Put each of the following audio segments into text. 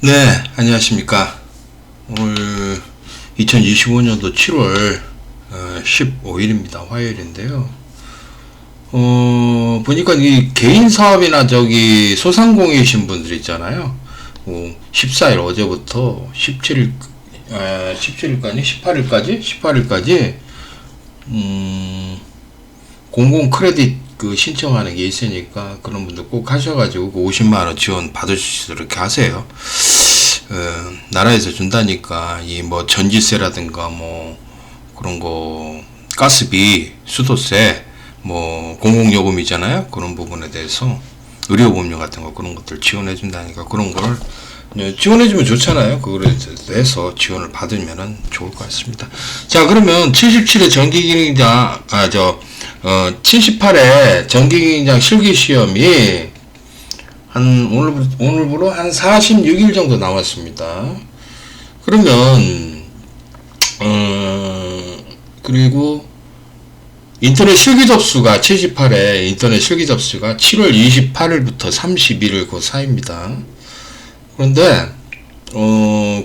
네, 안녕하십니까. 오늘 2025년도 7월 15일입니다. 화요일인데요. 보니까 이 개인 사업이나 소상공인이신 분들 있잖아요. 14일 어제부터 18일까지 공공 크레딧 신청하는 게 있으니까 그런 분들 꼭 하셔가지고 50만원 지원 받을 수 있도록 이렇게 하세요. 나라에서 준다니까 뭐 전기세라든가 뭐 그런 거 가스비, 수도세, 뭐 공공요금이잖아요. 그런 부분에 대해서 의료보험료 같은 거 그런 것들 지원해 준다니까 그런 걸 지원해 주면 좋잖아요. 그거에 대해서 지원을 받으면은 좋을 것 같습니다. 자, 그러면 77회 전기기능장 78회 전기기능장 실기시험이 오늘부로 한 46일 정도 남았습니다. 그러면 그리고 인터넷 실기 접수가 78회 인터넷 실기 접수가 7월 28일부터 31일 그 사이입니다. 그런데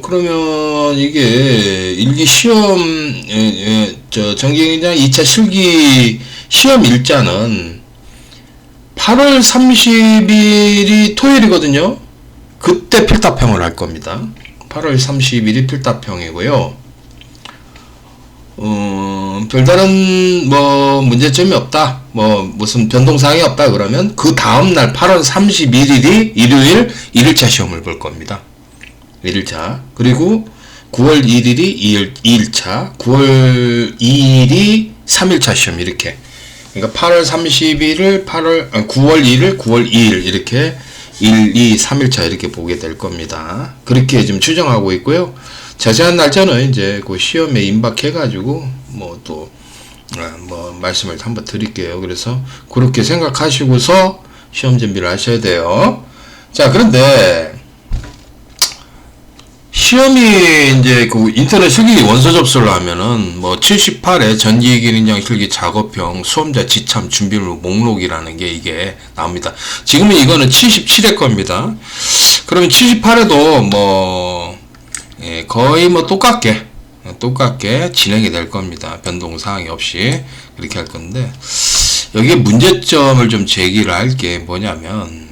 그러면 이게 일기 시험 전기기능장 2차 실기 시험 일자는 8월 30일이 토요일이거든요. 그때 필답형을 할 겁니다. 8월 30일이 필답형이고요. 별다른 문제점이 없다, 무슨 변동사항이 없다 그러면 그 다음날 8월 31일이 일요일 1일차 시험을 볼 겁니다. 1일차. 그리고 9월 1일이 2일차, 9월 2일이 3일차 시험 이렇게. 그러니까 8월 31일, 9월 1일, 9월 2일 이렇게 1, 2, 3일차 이렇게 보게 될 겁니다. 그렇게 지금 추정하고 있고요. 자세한 날짜는 이제 그 시험에 임박해가지고 말씀을 한번 드릴게요. 그래서 그렇게 생각하시고서 시험 준비를 하셔야 돼요. 자, 그런데 시험이 이제 그 인터넷 실기 원서 접수를 하면은 78회 전기기능장 실기 작업형 수험자 지참 준비물 목록이라는 게 이게 나옵니다. 지금은 이거는 77회 겁니다. 그러면 78회도 거의 똑같게 진행이 될 겁니다. 변동사항이 없이 그렇게 할 건데, 여기에 문제점을 좀 제기를 할 게 뭐냐면,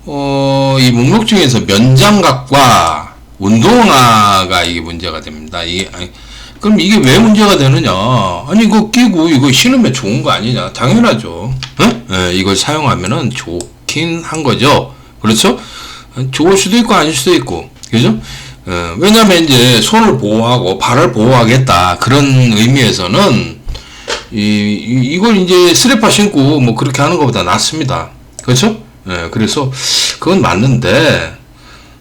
이 목록 중에서 면장갑과 운동화가 이게 문제가 됩니다. 그럼 이게 왜 문제가 되느냐? 아니, 이거 끼고 이거 신으면 좋은 거 아니냐? 당연하죠. 이걸 사용하면은 좋긴 한 거죠. 그렇죠? 좋을 수도 있고 아닐 수도 있고. 그죠? 왜냐면 이제 손을 보호하고 발을 보호하겠다. 그런 의미에서는 이걸 이제 스레파 신고 그렇게 하는 것보다 낫습니다. 그렇죠? 그래서 그건 맞는데,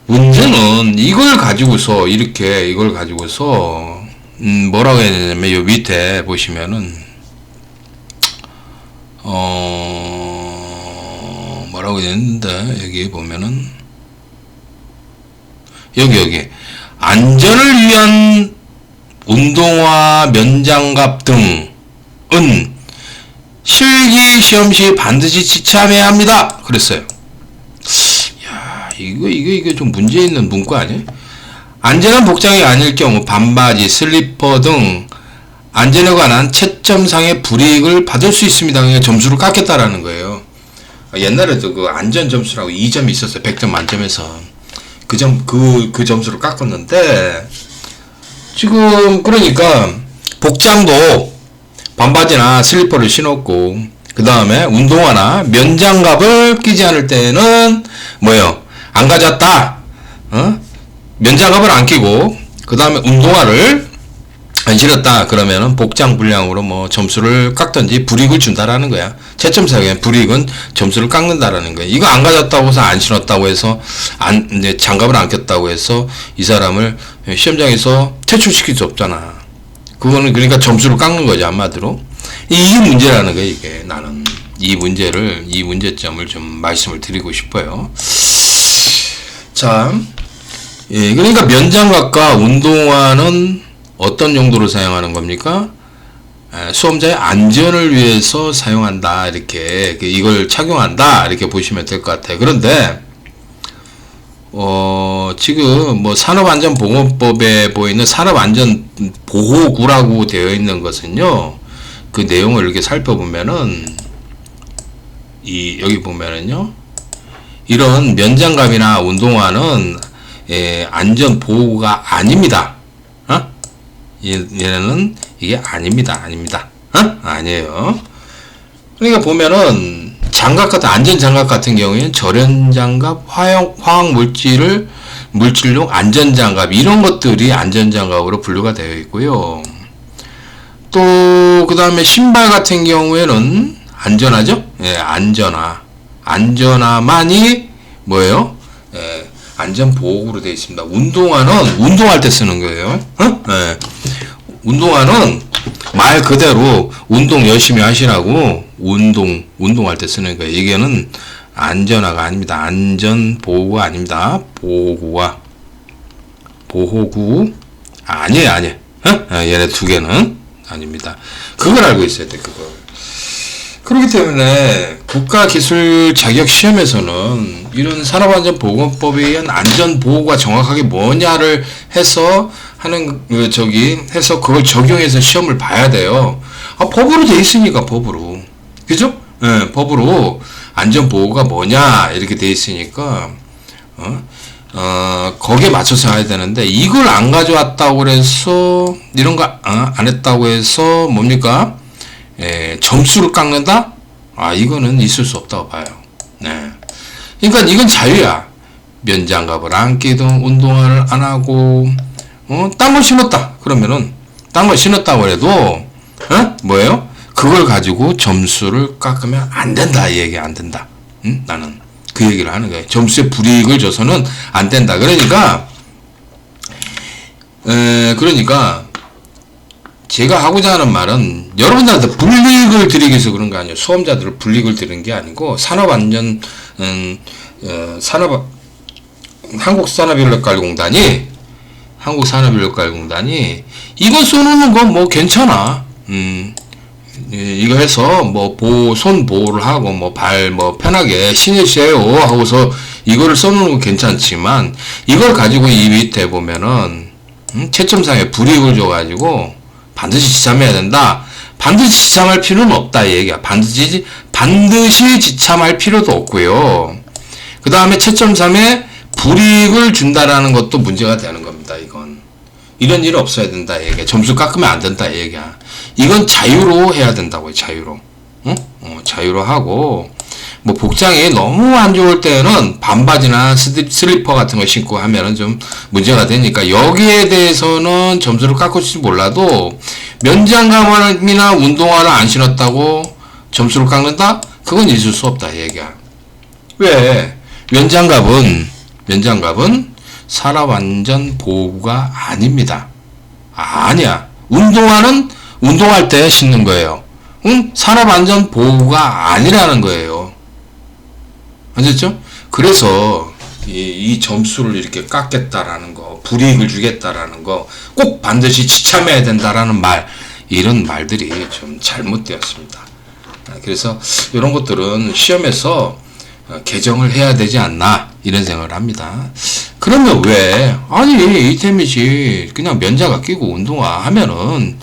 문제는 이걸 가지고서 뭐라고 해야 되냐면 요 밑에 보시면은 뭐라고 해야 되는데, 여기 보면은 여기 안전을 위한 운동화, 면장갑 등은 실기 시험 시 반드시 지참해야 합니다. 그랬어요. 야, 이거 좀 문제 있는 문구 아니에요? 안전한 복장이 아닐 경우 반바지, 슬리퍼 등 안전에 관한 채점상의 불이익을 받을 수 있습니다. 그러니까 점수를 깎겠다라는 거예요. 옛날에도 그 안전 점수라고 2점이 있었어요. 100점 만점에서. 그 점수를 깎았는데, 지금 그러니까 복장도 반바지나 슬리퍼를 신었고, 그 다음에 운동화나 면장갑을 끼지 않을 때는 안 가졌다. 면장갑을 안 끼고 그 다음에 운동화를 안 신었다 그러면은 복장 불량으로 점수를 깎든지 불이익을 준다라는 거야. 채점상의 불이익은 점수를 깎는다라는 거야. 이거 안 가졌다고 해서 안 신었다고 해서 이제 장갑을 안 꼈다고 해서 이 사람을 시험장에서 퇴출시킬 수 없잖아. 그거는 그러니까 점수를 깎는 거지, 한마디로. 이게 문제라는 거야. 이게 나는 이 문제점을 좀 말씀을 드리고 싶어요. 자, 그러니까 면장갑과 운동화는 어떤 용도로 사용하는 겁니까? 수험자의 안전을 위해서 사용한다, 이렇게 이걸 착용한다 이렇게 보시면 될 것 같아요. 그런데 지금 뭐 산업안전보건법에 보이는 산업안전보호구라고 되어 있는 것은요, 그 내용을 이렇게 살펴보면은, 여기 보면은요, 이런 면장갑이나 운동화는, 안전보호구가 아닙니다. 얘는 이게 아닙니다. 아니에요. 그러니까 보면은, 장갑 같은, 안전장갑 같은 경우에는 절연장갑, 물질용 안전장갑, 이런 것들이 안전장갑으로 분류가 되어 있고요. 또, 그 다음에 신발 같은 경우에는 안전하죠? 예, 안전화만이 뭐예요? 예, 안전보호구로 되어 있습니다. 운동화는 운동할 때 쓰는 거예요. 예, 운동화는 말 그대로 운동 열심히 하시라고 운동할 때 쓰는 거예요. 이게는 안전화가 아닙니다. 안전보호구가 아닙니다. 보호구 아니에요. 얘네 두 개는 아닙니다. 그걸 알고 있어야 돼. 그걸. 그렇기 때문에 국가기술자격시험에서는 이런 산업안전보건법에 의한 안전보호가 정확하게 뭐냐를 해서 해서 그걸 적용해서 시험을 봐야 돼요. 법으로 돼 있으니까, 법으로. 그죠? 예, 법으로 안전보호가 뭐냐, 이렇게 돼 있으니까, 거기에 맞춰서 해야 되는데, 이걸 안 가져왔다고 그래서, 이런 거 안 했다고 해서, 뭡니까? 점수를 깎는다? 이거는 있을 수 없다고 봐요. 네. 그러니까 이건 자유야. 면장갑을 안 끼든, 운동화를 안 하고, 딴 걸 신었다. 그러면은, 딴 걸 신었다고 해도, 뭐예요? 그걸 가지고 점수를 깎으면 안 된다. 이 얘기 안 된다. 나는 그 얘기를 하는 거예요. 점수에 불이익을 줘서는 안 된다. 그러니까, 제가 하고자 하는 말은 여러분들한테 불이익을 드리기 위해서 그런 거 아니에요. 수험자들을 불이익을 드리는 게 아니고 한국산업인력관리공단이 이거 써놓는 건 뭐 괜찮아. 이거 해서 뭐 손 보호를 하고 뭐 발 편하게 신으세요 하고서 이거를 써놓는 건 괜찮지만 이걸 가지고 이 밑에 보면은 채점상에 불이익을 줘가지고 반드시 지참해야 된다. 반드시 지참할 필요는 없다 이 얘기야. 반드시 지참할 필요도 없고요. 그 다음에 채점상에 불이익을 준다라는 것도 문제가 되는 겁니다. 이건 이런 일이 없어야 된다 이 얘기야. 점수 깎으면 안 된다 이 얘기야. 이건 자유로 해야 된다고요. 자유로. 자유로 하고 뭐 복장이 너무 안 좋을 때는 반바지나 슬리퍼 같은 거 신고 하면은 좀 문제가 되니까 여기에 대해서는 점수를 깎을지 몰라도 면장갑이나 운동화를 안 신었다고 점수를 깎는다? 그건 있을 수 없다 이 얘기야. 왜? 면장갑은 산업안전보호구가 아닙니다. 아니야. 운동화는 운동할 때 신는 거예요. 산업안전보호구가 아니라는 거예요. 아셨죠? 그래서 이 점수를 이렇게 깎겠다라는 거, 불이익을 주겠다라는 거, 꼭 반드시 지참해야 된다라는 이런 말들이 좀 잘못되었습니다. 그래서 이런 것들은 시험에서 개정을 해야 되지 않나 이런 생각을 합니다. 그러면 왜 이태미 씨 그냥 면장갑 끼고 운동화 하면은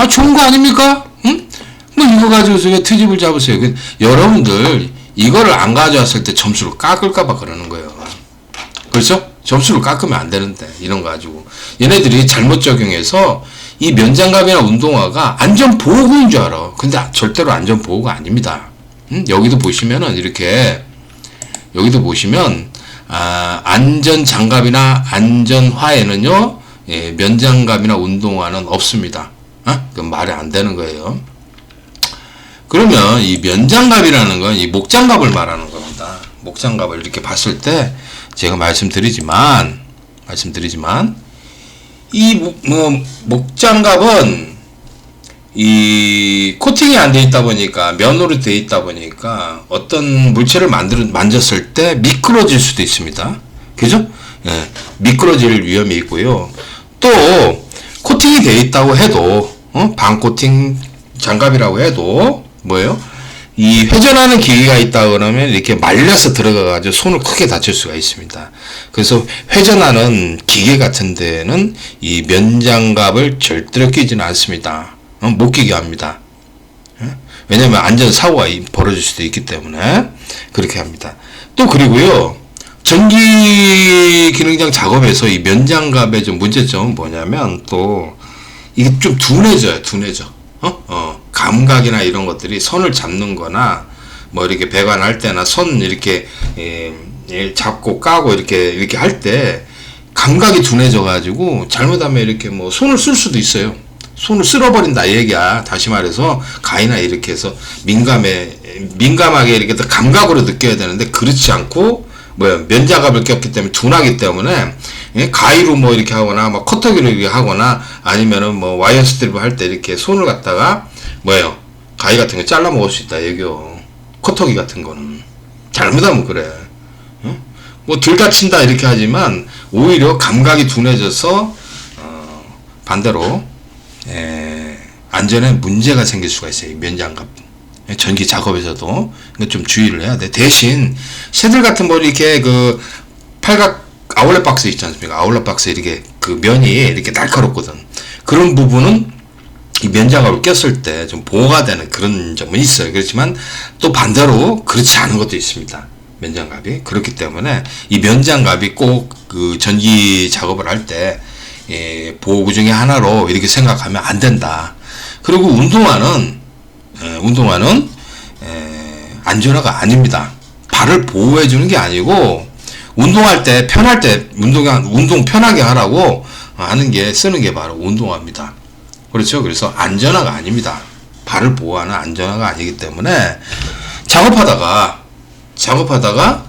좋은 거 아닙니까? 응? 뭐 이거 가지고서 왜 트집을 잡으세요? 여러분들 이거를 안 가져왔을 때 점수를 깎을까봐 그러는 거예요. 그렇죠? 점수를 깎으면 안 되는데 이런 거 가지고 얘네들이 잘못 적용해서 이 면장갑이나 운동화가 안전보호구인 줄 알아. 근데 절대로 안전보호가 아닙니다. 여기도 보시면은 여기도 보시면 안전장갑이나 안전화에는요 면장갑이나 운동화는 없습니다. 그건 말이 안 되는 거예요. 그러면 이 면장갑이라는 건 이 목장갑을 말하는 겁니다. 목장갑을 이렇게 봤을 때 제가 말씀드리지만 이 목장갑은 이 코팅이 안 돼 있다 보니까 면으로 돼 있다 보니까 어떤 물체를 만졌을 때 미끄러질 수도 있습니다. 그죠? 예, 미끄러질 위험이 있고요. 또 코팅이 돼 있다고 해도 반코팅 장갑이라고 해도 뭐예요? 이 회전하는 기계가 있다 그러면 이렇게 말려서 들어가가지고 손을 크게 다칠 수가 있습니다. 그래서 회전하는 기계 같은 데는 이 면장갑을 절대로 끼지는 않습니다. 못 끼게 합니다. 왜냐면 안전사고가 벌어질 수도 있기 때문에 그렇게 합니다. 또 그리고요, 전기 기능장 작업에서 이 면장갑의 좀 문제점은 뭐냐면 또 이게 좀 둔해져요. 감각이나 이런 것들이 선을 잡는 거나 뭐 이렇게 배관할 때나 선 이렇게 잡고 까고 이렇게 할 때 감각이 둔해져 가지고 잘못하면 이렇게 뭐 손을 쓸 수도 있어요. 손을 쓸어버린다 이 얘기야. 다시 말해서 가위나 이렇게 해서 민감하게 이렇게 감각으로 느껴야 되는데 그렇지 않고 면장갑을 꼈기 때문에 둔하기 때문에 가위로 뭐 이렇게 하거나 뭐 커터기로 이렇게 하거나 아니면은 뭐 와이어 스트립을 할 때 이렇게 손을 갖다가 가위 같은 거 잘라 먹을 수 있다 얘기요. 커터기 같은 거는 잘못하면 그래. 뭐 덜 다친다 이렇게 하지만 오히려 감각이 둔해져서 반대로 안전에 문제가 생길 수가 있어요. 이 면장갑 전기 작업에서도 좀 주의를 해야 돼. 대신 새들 같은 거 이렇게 그 팔각 아울렛 박스 있지 않습니까? 아울렛 박스 이렇게 그 면이 이렇게 날카롭거든. 그런 부분은 이 면장갑을 꼈을 때 좀 보호가 되는 그런 점은 있어요. 그렇지만 또 반대로 그렇지 않은 것도 있습니다. 면장갑이. 그렇기 때문에 이 면장갑이 꼭 그 전기 작업을 할 때 보호구 중에 하나로 이렇게 생각하면 안 된다. 그리고 운동화는 안전화가 아닙니다. 발을 보호해 주는 게 아니고 운동할 때 편할 때 운동 편하게 하라고 하는 게 쓰는 게 바로 운동화입니다. 그렇죠? 그래서 안전화가 아닙니다. 발을 보호하는 안전화가 아니기 때문에 작업하다가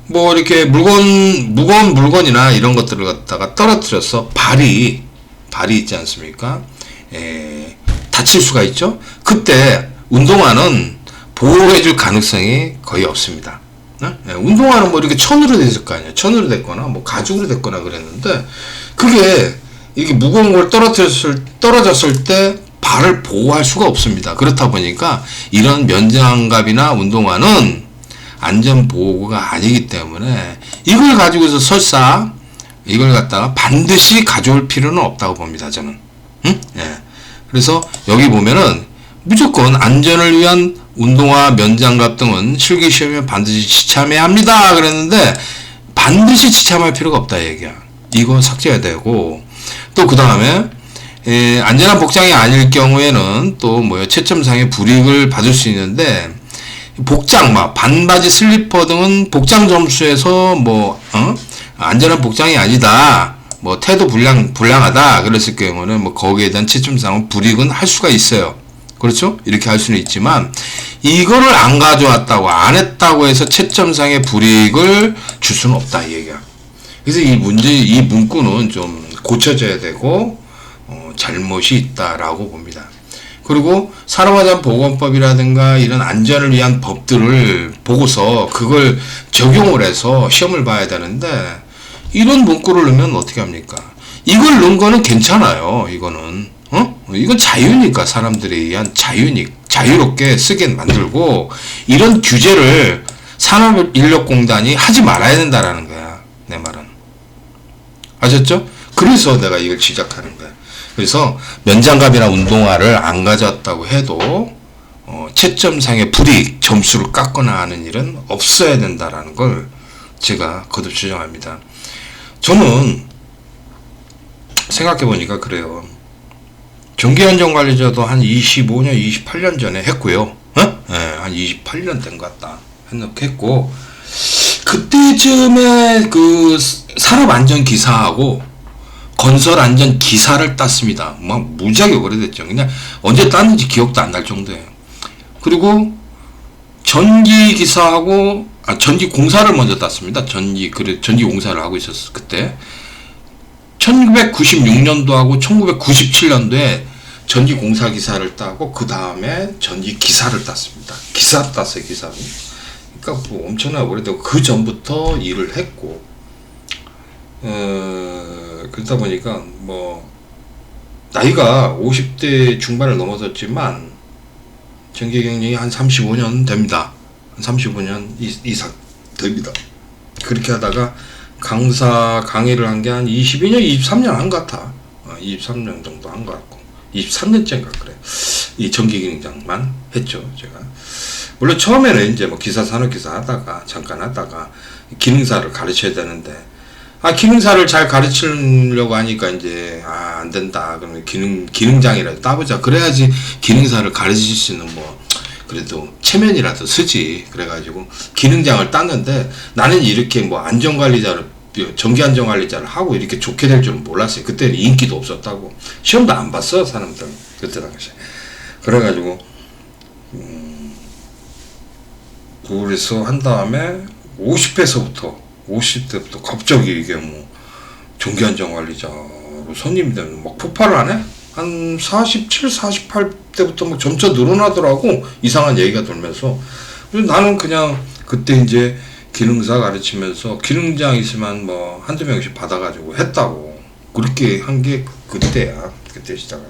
뭐 이렇게 무거운 물건이나 이런 것들을 갖다가 떨어뜨려서 발이 있지 않습니까? 다칠 수가 있죠. 그때 운동화는 보호해줄 가능성이 거의 없습니다. 운동화는 뭐 이렇게 천으로 됐을 거 아니에요. 천으로 됐거나 뭐 가죽으로 됐거나 그랬는데 그게 이렇게 무거운 걸 떨어졌을 때 발을 보호할 수가 없습니다. 그렇다 보니까 이런 면장갑이나 운동화는 안전보호구가 아니기 때문에 이걸 가지고서 설사 이걸 갖다가 반드시 가져올 필요는 없다고 봅니다. 저는. 그래서 여기 보면은 무조건 안전을 위한 운동화, 면장갑 등은 실기시험에 반드시 지참해야 합니다. 그랬는데 반드시 지참할 필요가 없다 얘기야. 이거 삭제해야 되고 또 그 다음에 안전한 복장이 아닐 경우에는 또 채점상의 불이익을 받을 수 있는데 복장, 반바지, 슬리퍼 등은 복장 점수에서 안전한 복장이 아니다. 태도 불량하다. 그랬을 경우는 거기에 대한 채점상은 불이익은 할 수가 있어요. 그렇죠? 이렇게 할 수는 있지만 이거를 안 가져왔다고 안 했다고 해서 채점상의 불이익을 줄 수는 없다 이 얘기야. 그래서 이 문구는 좀 고쳐져야 되고 잘못이 있다라고 봅니다. 그리고 산업안전보건법이라든가 이런 안전을 위한 법들을 보고서 그걸 적용을 해서 시험을 봐야 되는데 이런 문구를 넣으면 어떻게 합니까? 이걸 넣은 거는 괜찮아요. 이건 자유니까 사람들에 의한 자유롭게 쓰게 만들고 이런 규제를 산업인력공단이 하지 말아야 된다라는 거야. 내 말은. 아셨죠? 그래서 내가 이걸 지적하는 거야. 그래서 면장갑이나 운동화를 안 가져왔다고 해도 채점상의 불이익, 점수를 깎거나 하는 일은 없어야 된다라는 걸 제가 거듭 주장합니다. 저는 생각해보니까 그래요. 전기안전관리자도 한 25년, 28년 전에 했고요. 한 28년 된 것 같다. 했고 그때쯤에 그 산업안전기사하고 건설안전기사를 땄습니다. 무지하게 오래됐죠. 그냥 언제 땄는지 기억도 안 날 정도예요. 그리고 전기공사를 먼저 땄습니다. 전기공사를 하고 있었어, 그때. 1996년도하고 1997년도에 전기공사 기사를 따고, 그 다음에 전기기사를 땄습니다. 기사 땄어요, 기사. 그러니까 엄청나게 오래되고, 그 전부터 일을 했고, 그러다 보니까, 나이가 50대 중반을 넘어섰지만, 전기 경력이 한 35년 됩니다. 한 35년 이상 됩니다. 그렇게 하다가 강의를 한 게 한 22년, 23년 한 것 같아. 23년 정도 한 것 같고. 23년째인가 그래. 이 전기기능장만 했죠, 제가. 물론 처음에는 이제 뭐 기사, 산업기사 하다가, 잠깐 하다가, 기능사를 가르쳐야 되는데, 기능사를 잘 가르치려고 하니까 이제, 안 된다. 그러면 기능장이라도 따보자. 그래야지 기능사를 가르칠 수 있는 뭐, 그래도 체면이라도 쓰지. 그래가지고 기능장을 땄는데 나는 이렇게 뭐 전기안전관리자를 하고 이렇게 좋게 될 줄은 몰랐어요. 그때는 인기도 없었다고. 시험도 안 봤어, 사람들. 그때 당시에. 그래가지고, 그래서 한 다음에 50대부터 갑자기 이게 뭐, 전기안전관리자로 선임이 되면 막 폭발을 하네? 한 47, 48대부터 막 점차 늘어나더라고. 이상한 얘기가 돌면서. 나는 그냥 그때 이제 기능사 가르치면서 기능장 있으면 뭐 한두 명씩 받아가지고 했다고. 그렇게 한 게 그때야. 그때 시작은.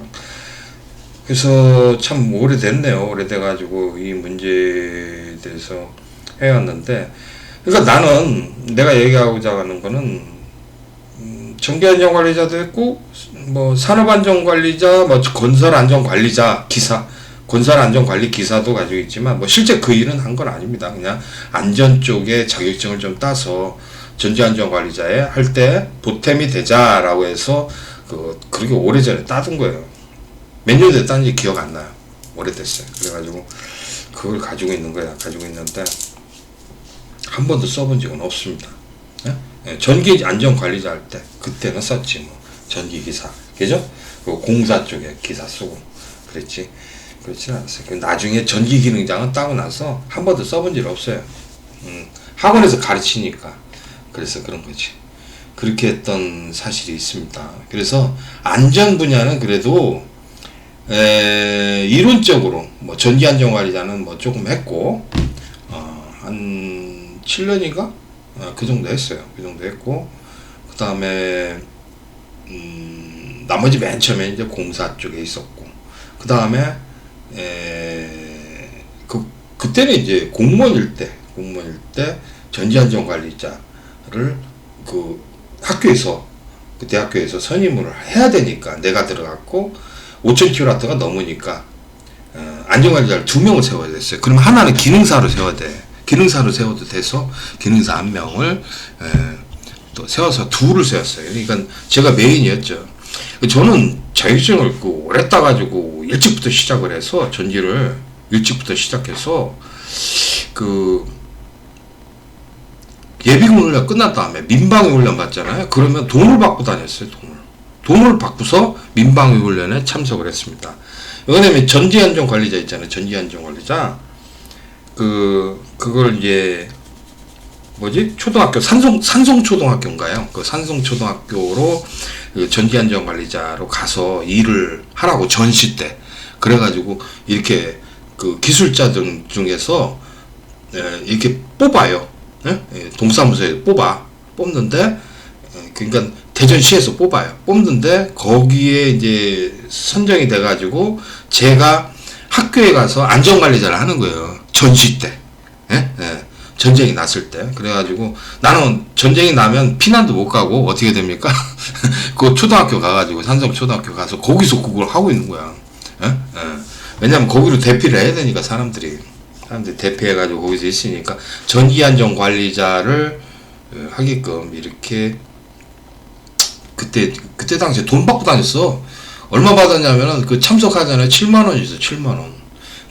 그래서 참 오래됐네요. 오래돼가지고 이 문제에 대해서 해왔는데. 그러니까 나는 내가 얘기하고자 하는 거는 전기안전관리자도 했고, 뭐, 산업안전관리자, 뭐, 건설안전관리자, 기사, 건설안전관리 기사도 가지고 있지만, 뭐, 실제 그 일은 한 건 아닙니다. 그냥 안전 쪽에 자격증을 좀 따서 전기안전관리자에 할 때 보탬이 되자라고 해서, 그렇게 오래전에 따둔 거예요. 몇 년 됐다는지 기억 안 나요. 오래됐어요. 그래가지고, 그걸 가지고 있는 거야. 가지고 있는데, 한 번도 써본 적은 없습니다. 예? 전기 안전관리자 할 때 그때는 썼지 뭐 전기기사 그죠? 그 공사 쪽에 기사 쓰고 그랬지. 그렇지는 않았어요. 나중에 전기기능장은 따고 나서 한 번도 써본 일 없어요. 학원에서 가르치니까 그래서 그런 거지. 그렇게 했던 사실이 있습니다. 그래서 안전 분야는 그래도 이론적으로 뭐 전기안전관리자는 뭐 조금 했고 한 7년인가? 그 정도 했어요. 그 정도 했고, 그 다음에, 나머지 맨 처음에 이제 공사 쪽에 있었고, 그 다음에, 그때는 이제 공무원일 때 전지안전관리자를 학교에서, 그 대학교에서 선임을 해야 되니까 내가 들어갔고, 5,000kW가 넘으니까, 안전관리자를 2명을 세워야 됐어요. 그럼 하나는 기능사로 세워야 돼. 기능사로 세워도 돼서 기능사 1명을 또 세워서 2를 세웠어요. 그러니까 제가 메인이었죠. 저는 자격증을 오래 따가지고 일찍부터 시작을 해서 전기를 일찍부터 시작해서 예비군 훈련 끝난 다음에 민방위 훈련 받잖아요. 그러면 돈을 받고 다녔어요. 돈을 받고서 민방위 훈련에 참석을 했습니다. 왜냐면 전지안전관리자 있잖아요. 전지안전관리자 그걸 이제 초등학교 산송초등학교인가요? 그 산송초등학교로 전기안전관리자로 가서 일을 하라고 전시 때 그래가지고 이렇게 그 기술자들 중에서 이렇게 뽑아요. 동사무소에 뽑는데 그러니까 대전시에서 뽑는데 거기에 이제 선정이 돼가지고 제가 학교에 가서 안전관리자를 하는 거예요. 전시 때. 전쟁이 났을 때. 그래가지고 나는 전쟁이 나면 피난도 못 가고 어떻게 됩니까? 그 초등학교 가가지고 산성초등학교 가서 거기서 그걸 하고 있는 거야. 왜냐면 거기로 대피를 해야 되니까 사람들이 대피해가지고 거기서 있으니까 전기안전관리자를 하게끔 이렇게 그때 당시에 돈 받고 다녔어. 얼마 받았냐면은 그 참석하잖아요. 7만원 있어. 7만원.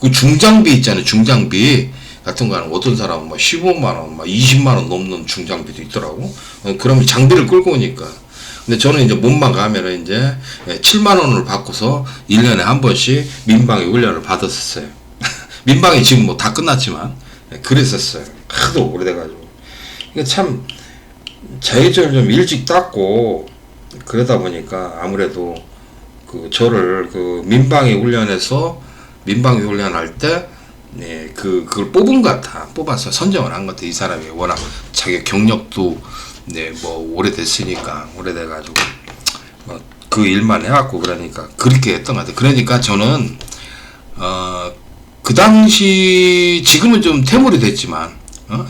그 중장비 있잖아요. 중장비 같은 거는 어떤 사람은 막 15만원, 막 20만원 넘는 중장비도 있더라고. 그러면 장비를 끌고 오니까. 근데 저는 이제 몸만 가면은 이제 7만원을 받고서 1년에 한 번씩 민방위 훈련을 받았었어요. 민방위 지금 뭐 다 끝났지만 그랬었어요. 하도 오래돼가지고. 그러니까 참 자격증을 좀 일찍 땄고 그러다 보니까 아무래도 저를 민방위 훈련할 때 그걸 뽑은 것 같아. 뽑아서 선정을 한 것 같아. 이 사람이 워낙 자기 경력도 오래됐으니까 오래돼가지고 그 일만 해갖고 그러니까 그렇게 했던 것 같아. 그러니까 저는 그 당시 지금은 좀 퇴물이 됐지만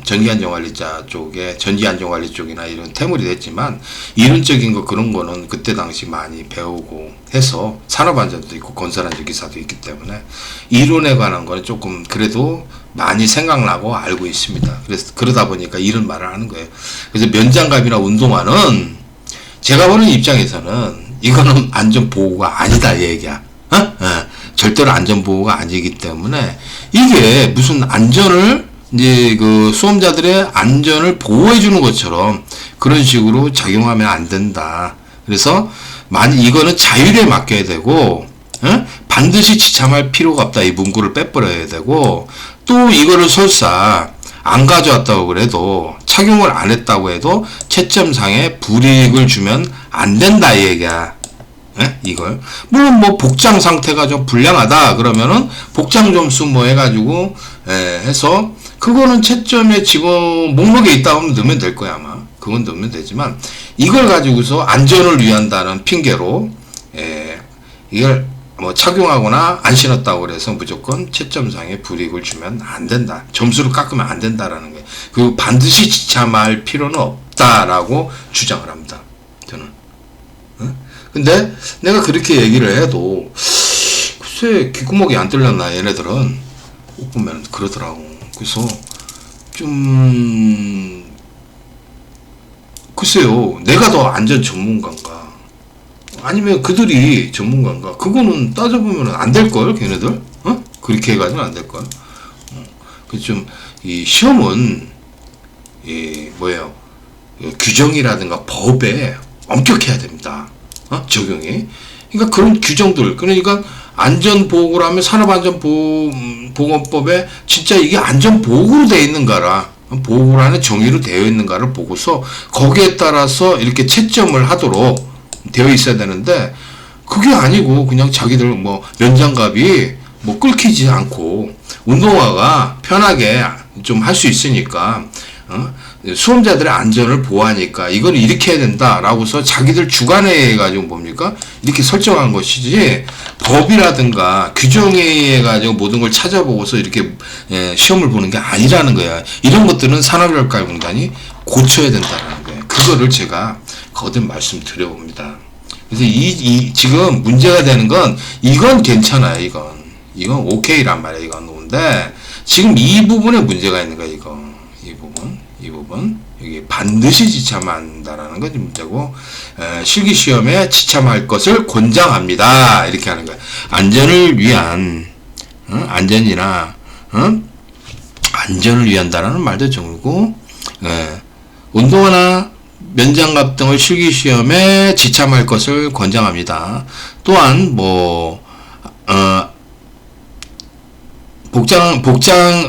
전기안전관리자 쪽에 전기안전관리 쪽이나 이런 퇴물이 됐지만 이론적인 거 그런 거는 그때 당시 많이 배우고 해서 산업안전도 있고 건설안전기사도 있기 때문에 이론에 관한 거는 조금 그래도 많이 생각나고 알고 있습니다. 그래서 그러다 보니까 이런 말을 하는 거예요. 그래서 면장갑이나 운동화는 제가 보는 입장에서는 이거는 안전보호가 아니다 이 얘기야. 절대로 안전보호가 아니기 때문에 이게 무슨 안전을 이제 그 수험자들의 안전을 보호해 주는 것처럼 그런 식으로 작용하면 안 된다. 그래서 이거는 자율에 맡겨야 되고 반드시 지참할 필요가 없다. 이 문구를 빼버려야 되고 또 이거를 설사 안 가져왔다고 그래도 착용을 안 했다고 해도 채점상에 불이익을 주면 안 된다 이 얘기야. 이걸 물론 뭐 복장 상태가 좀 불량하다 그러면은 복장 점수 뭐 해가지고 해서 그거는 채점에 목록에 있다 하면 넣으면 될 거야 아마. 그건 넣으면 되지만 이걸 가지고서 안전을 위한다는 핑계로 이걸 뭐 착용하거나 안 신었다고 그래서 무조건 채점상에 불이익을 주면 안 된다. 점수를 깎으면 안 된다라는 거예요. 그리고 반드시 지참할 필요는 없다라고 주장을 합니다. 저는. 근데 내가 그렇게 얘기를 해도 글쎄 귓구멍이 안 뚫렸나 얘네들은 꼭 보면 그러더라고. 그래서 좀 글쎄요 내가 더 안전 전문가인가 아니면 그들이 전문가인가 그거는 따져보면 안 될걸 걔네들 그렇게 해가지고는 안 될걸. 그래서 좀 이 시험은 뭐예요 규정이라든가 법에 엄격해야 됩니다. 적용이. 그러니까 그런 규정들, 그러니까 안전보호라면 산업안전보건법에 진짜 이게 안전보호로 되어 있는가라, 보호라는 정의로 되어 있는가를 보고서 거기에 따라서 이렇게 채점을 하도록 되어 있어야 되는데 그게 아니고 그냥 자기들 뭐 면장갑이 뭐 끓기지 않고 운동화가 편하게 좀 할 수 있으니까 수험자들의 안전을 보호하니까 이건 이렇게 해야 된다라고서 자기들 주관에 해가지고 뭡니까? 이렇게 설정한 것이지 법이라든가 규정에 해가지고 모든 걸 찾아보고서 이렇게 시험을 보는 게 아니라는 거야. 이런 것들은 산업인력가공단이 고쳐야 된다는 거예요. 그거를 제가 거듭 말씀드려봅니다. 그래서 지금 문제가 되는 건 이건 괜찮아요. 이건 오케이란 말이에요. 이건 근데 지금 이 부분에 문제가 있는 거야. 이 부분 여기 반드시 지참한다라는 것이 문제고 실기시험에 지참할 것을 권장합니다 이렇게 하는 거야. 안전을 위한 안전이나 안전을 위한다라는 말도 정리고 운동화나 면장갑 등을 실기시험에 지참할 것을 권장합니다. 또한 뭐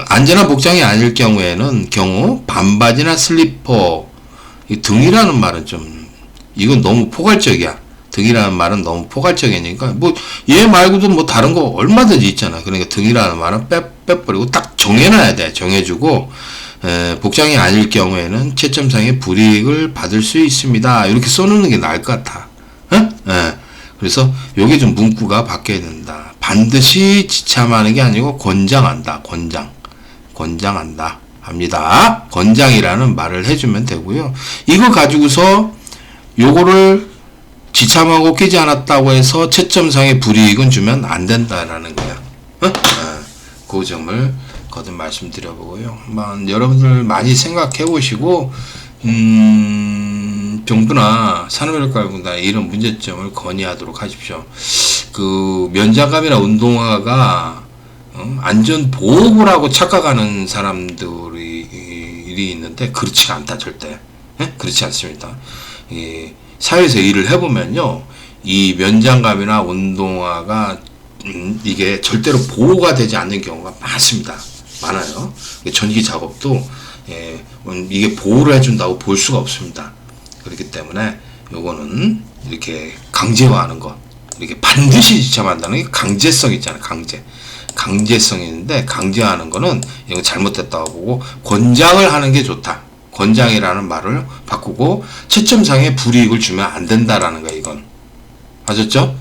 안전한 복장이 아닐 경우에는 반바지나 슬리퍼, 등이라는 말은 이건 너무 포괄적이야. 등이라는 말은 너무 포괄적이니까, 얘 말고도 다른 거 얼마든지 있잖아. 그러니까 등이라는 말은 빼버리고 딱 정해놔야 돼. 정해주고, 복장이 아닐 경우에는 채점상의 불이익을 받을 수 있습니다. 이렇게 써놓는 게 나을 것 같아. 그래서 요게 좀 문구가 바뀌어야 된다. 반드시 지참하는 게 아니고 권장한다. 권장한다 합니다. 권장이라는 말을 해주면 되고요. 이거 가지고서 요거를 지참하고 끼지 않았다고 해서 채점상의 불이익은 주면 안 된다라는 거야. 그 점을 거듭 말씀드려보고요. 한번 여러분들 많이 생각해 보시고 정부나 산업인력가공단에 이런 문제점을 건의하도록 하십시오. 그 면장갑이나 운동화가 안전보호구라고 착각하는 사람들이 있는데 그렇지가 않다. 절대 그렇지 않습니다. 사회에서 일을 해보면요 이 면장갑이나 운동화가 이게 절대로 보호가 되지 않는 경우가 많아요. 전기 작업도 이게 보호를 해준다고 볼 수가 없습니다. 그렇기 때문에 요거는 이렇게 강제화하는 것, 이렇게 반드시 지참한다는 게 강제성 있잖아요. 강제성이 있는데 강제화하는 거는 이거 잘못됐다고 보고 권장을 하는 게 좋다. 권장이라는 말을 바꾸고 채점상에 불이익을 주면 안 된다라는 거야. 이건 아셨죠?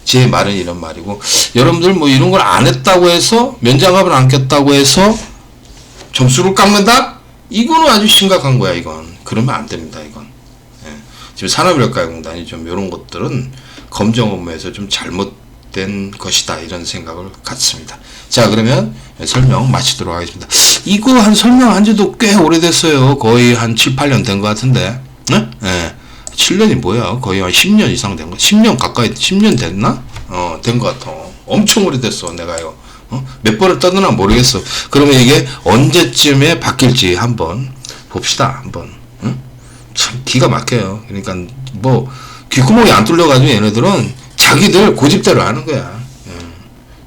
제 말은 이런 말이고, 여러분들 뭐 이런 걸 안 했다고 해서, 면장갑을 안 꼈다고 해서 점수를 깎는다? 이거는 아주 심각한 거야, 이건. 그러면 안 됩니다, 이건. 예. 지금 산업인력가공단이 좀 이런 것들은 검정 업무에서 좀 잘못된 것이다, 이런 생각을 갖습니다. 자, 그러면 설명 마치도록 하겠습니다. 이거 한 설명한 지도 꽤 오래됐어요. 거의 한 7, 8년 된 것 같은데. 네? 예. 7년이 뭐야? 거의 한 10년 이상 된 거. 10년 가까이, 10년 됐나? 된 것 같아. 엄청 오래됐어, 내가 이거. 몇 번을 떴느나 모르겠어. 그러면 이게 언제쯤에 바뀔지 한번 봅시다, 한번. 응? 참, 기가 막혀요. 그러니까, 뭐, 귓구멍이 안 뚫려가지고 얘네들은 자기들 고집대로 하는 거야.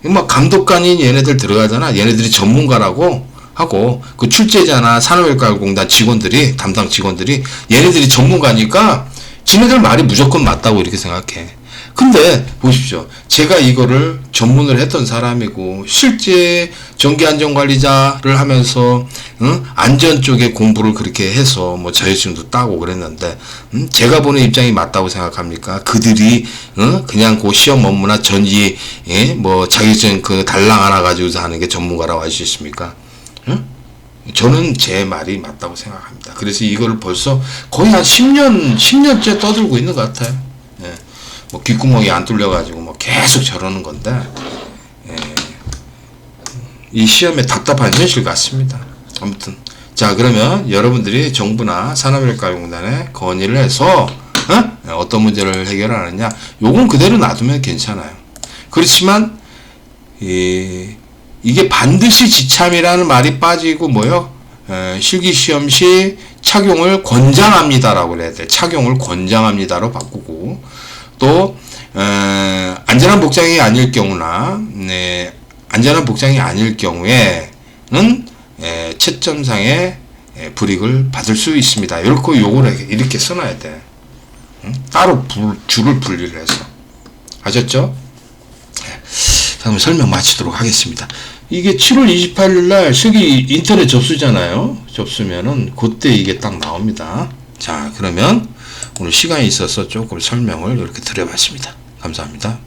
막 감독관인 얘네들 들어가잖아. 얘네들이 전문가라고 하고, 그 출제자나 산업인력가공단 직원들이, 담당 직원들이, 얘네들이 전문가니까, 지네들 말이 무조건 맞다고 이렇게 생각해. 근데 보십시오. 제가 이거를 전문을 했던 사람이고 실제 전기안전관리자를 하면서 안전 쪽에 공부를 그렇게 해서 뭐 자격증도 따고 그랬는데 제가 보는 입장이 맞다고 생각합니까? 그들이 그냥 그 시험 업무나 전기 뭐 자격증 그 달랑 하나 가지고서 하는 게 전문가라고 할 수 있습니까? 저는 제 말이 맞다고 생각합니다. 그래서 이거를 벌써 거의 한 10년째 떠들고 있는 것 같아요. 예. 뭐 귓구멍이 안 뚫려가지고 뭐 계속 저러는 건데, 예. 이 시험에 답답한 현실 같습니다. 아무튼. 자, 그러면 여러분들이 정부나 산업인력가공단에 건의를 해서, 어떤 문제를 해결하느냐, 요건 그대로 놔두면 괜찮아요. 그렇지만, 이게 반드시 지참이라는 말이 빠지고 뭐요? 실기시험 시 착용을 권장합니다라고 그래야 돼. 착용을 권장합니다로 바꾸고 또 안전한 복장이 아닐 경우나 안전한 복장이 아닐 경우에는 채점상의 불이익을 받을 수 있습니다. 이렇게 요거를 이렇게 써놔야 돼. 따로 줄을 분리를 해서. 아셨죠? 그럼 설명 마치도록 하겠습니다. 이게 7월 28일 날 실기 인터넷 접수잖아요. 접수면은 그때 이게 딱 나옵니다. 자, 그러면 오늘 시간이 있어서 조금 설명을 이렇게 드려봤습니다. 감사합니다.